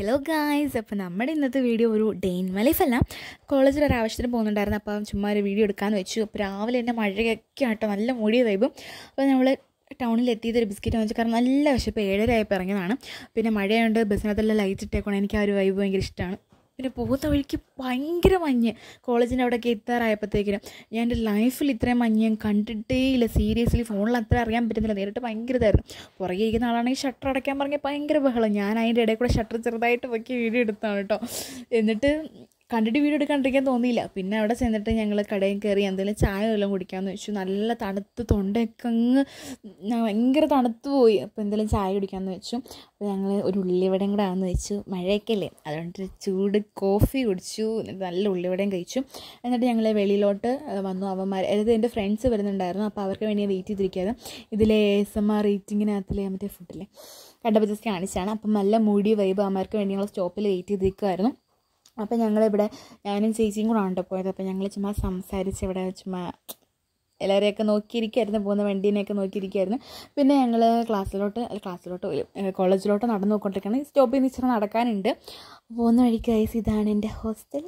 Hello guys, അപ്പോൾ നമ്മുടെ ഇന്നത്തെ വീഡിയോ ഒരു ഡേ ഇൻ മൈ ലൈഫ് അല്ല. കോളേജിൽ ഒരു ആവശ്യത്തിന് പോകുന്നുണ്ടായിരുന്നു. അപ്പം ചുമ്മാ ഒരു വീഡിയോ എടുക്കാമെന്ന് വെച്ചു. അപ്പോൾ രാവിലെ തന്നെ മഴയൊക്കെ ആട്ടോ, നല്ല മൂടിയ വൈബും. അപ്പോൾ നമ്മൾ ടൗണിലെത്തിയത് ഒരു ബിസ്ക്കറ്റ് വാങ്ങിച്ചു. കാരണം നല്ല വിശപ്പ്, 7:30 ആയപ്പോൾ ഇറങ്ങിയതാണ്. പിന്നെ മഴയുണ്ട്, ബസ്സിനകത്തെല്ലാം ലൈറ്റ് ഇട്ടേക്കണം. എനിക്ക് ആ ഒരു വൈബ് ഭയങ്കര ഇഷ്ടമാണ്. പിന്നെ പോകുന്ന വഴിക്ക് ഭയങ്കര മഞ്ഞ്. കോളേജിൻ്റെ അവിടെയൊക്കെ എത്താറായപ്പോഴത്തേക്കിനും ഞാൻ എൻ്റെ ലൈഫിൽ ഇത്രയും മഞ്ഞ് ഞാൻ കണ്ടിട്ടേ ഇല്ല. സീരിയസ്ലി ഫോണിൽ അത്ര അറിയാൻ പറ്റുന്നില്ല. നേരിട്ട് ഭയങ്കര ഇതായിരുന്നു. പുറകെ ഇരിക്കുന്ന ആളാണെങ്കിൽ ഷട്ടർ അടയ്ക്കാൻ പറഞ്ഞാൽ ഭയങ്കര ബഹളം. ഞാൻ അതിൻ്റെ ഇടയിൽ കൂടെ ഷട്ടർ ചെറുതായിട്ട് പൊക്കി വീഡിയോ എടുത്താണ് കേട്ടോ. എന്നിട്ട് കണ്ടിട്ട് വീഡിയോ എടുക്കാണ്ടിരിക്കാൻ തോന്നിയില്ല. പിന്നെ അവിടെ ചെന്നിട്ട് ഞങ്ങൾ കടയിൽ കയറി എന്തെങ്കിലും ചായ വല്ലതും കുടിക്കാമെന്ന് വെച്ചു. നല്ല തണുത്ത്, തൊണ്ടയൊക്കെ അങ്ങ് ഭയങ്കര തണുത്ത് പോയി. അപ്പോൾ എന്തെങ്കിലും ചായ കുടിക്കാമെന്ന് വെച്ചു. അപ്പോൾ ഞങ്ങൾ ഒരു ഉള്ളിവടയും കൂടെ ആണെന്ന് വെച്ചു. മഴയൊക്കെ അല്ലേ, അതുകൊണ്ട് ചൂട് കോഫി കുടിച്ചു. എന്നിട്ട് നല്ല ഉള്ളിവടയും കഴിച്ചു. എന്നിട്ട് ഞങ്ങൾ വെളിയിലോട്ട് വന്നു. അവന്മാർ, അതായത് എൻ്റെ ഫ്രണ്ട്സ് വരുന്നുണ്ടായിരുന്നു. അപ്പോൾ അവർക്ക് വേണ്ടി വെയിറ്റ് ചെയ്തിരിക്കുകയാണ്. ഇതിലെ ASMR റേറ്റിങ്ങിനകത്തിലെ മറ്റേ ഫുഡില്ലേ കണ്ടപ്പോൾ ജസ്റ്റ് കാണിച്ചാണ്. അപ്പം നല്ല മൂടി വൈബ്. അവന്മാർക്ക് വേണ്ടി ഞങ്ങൾ സ്റ്റോപ്പിൽ വെയിറ്റ് ചെയ്തിരിക്കുമായിരുന്നു. അപ്പോൾ ഞങ്ങളിവിടെ ഞാനും ചേച്ചിയും കൂടെ ആണ് പോയത്. അപ്പോൾ ഞങ്ങൾ ചുമ്മാ സംസാരിച്ച് ഇവിടെ ചുമ്മാ എല്ലാവരെയൊക്കെ നോക്കിയിരിക്കുമായിരുന്നു, പോകുന്ന വണ്ടീനെയൊക്കെ നോക്കിയിരിക്കുമായിരുന്നു. പിന്നെ ഞങ്ങൾ കോളേജിലോട്ട് നടന്നു പോയിക്കൊണ്ടിരിക്കുകയാണ്. സ്റ്റോപ്പിൽ നിന്ന് ഇച്ചിരി നടക്കാനുണ്ട്. പോകുന്ന വഴിക്ക് ഗൈസ്, ഇതാണ് എൻ്റെ ഹോസ്റ്റൽ.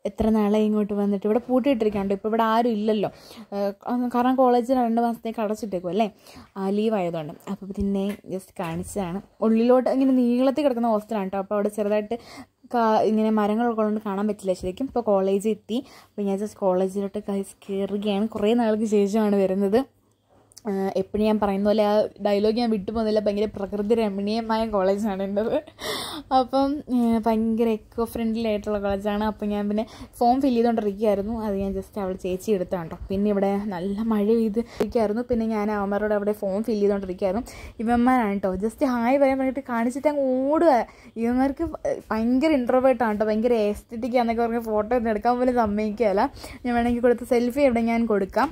എത്ര നാളായി ഇങ്ങോട്ട് വന്നിട്ട്. ഇവിടെ പൂട്ടിയിട്ടിരിക്കാണ്ട്. ഇപ്പോൾ ഇവിടെ ആരും ഇല്ലല്ലോ, കാരണം കോളേജിൽ 2 മാസത്തേക്ക് അടച്ചിട്ടേക്കും അല്ലേ, ലീവ് ആയതുകൊണ്ട്. അപ്പോൾ പിന്നെ ജസ്റ്റ് കാണിച്ചതാണ്. ഉള്ളിലോട്ട് ഇങ്ങനെ നീളത്തിൽ കിടക്കുന്ന ഹോസ്റ്റലാണ് കേട്ടോ. അപ്പോൾ അവിടെ ചെറുതായിട്ട് ഇങ്ങനെ മരങ്ങളൊക്കെ കൊണ്ട് കാണാൻ പറ്റില്ല ശരിക്കും. ഇപ്പോൾ കോളേജിൽ എത്തി. അപ്പോൾ ഞാൻ ജസ്റ്റ് കോളേജിലോട്ട് കയറുകയാണ്. കുറേ നാൾക്ക് ശേഷമാണ് വരുന്നത്. എപ്പോഴും ഞാൻ പറയുന്ന പോലെ ആ ഡയലോഗ് ഞാൻ വിട്ടു പോകുന്നില്ല. ഭയങ്കര പ്രകൃതി രമണീയമായ കോളേജാണ് എൻ്റെത്. അപ്പം ഭയങ്കര എക്കോ ഫ്രണ്ട്ലി ആയിട്ടുള്ള കോളേജാണ്. അപ്പം ഞാൻ പിന്നെ ഫോം ഫില്ല് ചെയ്തുകൊണ്ടിരിക്കുകയായിരുന്നു. അത് ഞാൻ ജസ്റ്റ് അവിടെ ചേച്ചി എടുത്താണ് കേട്ടോ. പിന്നെ ഇവിടെ നല്ല മഴ പെയ്തിരിക്കുകയായിരുന്നു. പിന്നെ ഞാൻ അവന്മാരോട് അവിടെ ഫോം ഫില്ല് ചെയ്തുകൊണ്ടിരിക്കുകയായിരുന്നു. ഇവന്മാരാണ് കേട്ടോ, ജസ്റ്റ് ഹായ് പറയാൻ വേണ്ടിയിട്ട് കാണിച്ചിട്ട് അങ്ങ് ഓടുക. ഇവന്മാർക്ക് ഭയങ്കര ഇൻട്രോവേർട്ടാണ് കേട്ടോ, ഭയങ്കര എസ്തെറ്റിക് ആണെന്നൊക്കെ പറഞ്ഞ് ഫോട്ടോ ഒന്നും എടുക്കാൻ പോലും സമ്മതിക്കുകയല്ല. ഞാൻ വേണമെങ്കിൽ കൊടുത്ത സെൽഫി ഇവിടെ ഞാൻ കൊടുക്കാം.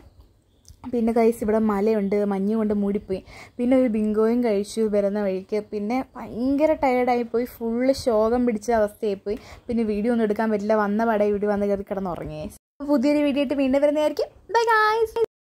പിന്നെ കഴിച്ച് ഇവിടെ മലയുണ്ട്, മഞ്ഞ് കൊണ്ട് മൂടിപ്പോയി. പിന്നെ ഒരു ബിങ്കോയും കഴിച്ചു വരുന്ന വഴിക്ക്. പിന്നെ ഭയങ്കര ടയേർഡായിപ്പോയി, ഫുള്ള് ശോകം പിടിച്ച അവസ്ഥയായിപ്പോയി. പിന്നെ വീഡിയോ ഒന്നും എടുക്കാൻ പറ്റില്ല. വന്ന പാടെ വീഡിയോ വന്ന് കയറി കിടന്നുറങ്ങി. പുതിയൊരു വീഡിയോ ആയിട്ട് വീണ്ടും വരുന്നതായിരിക്കും. Bye guys.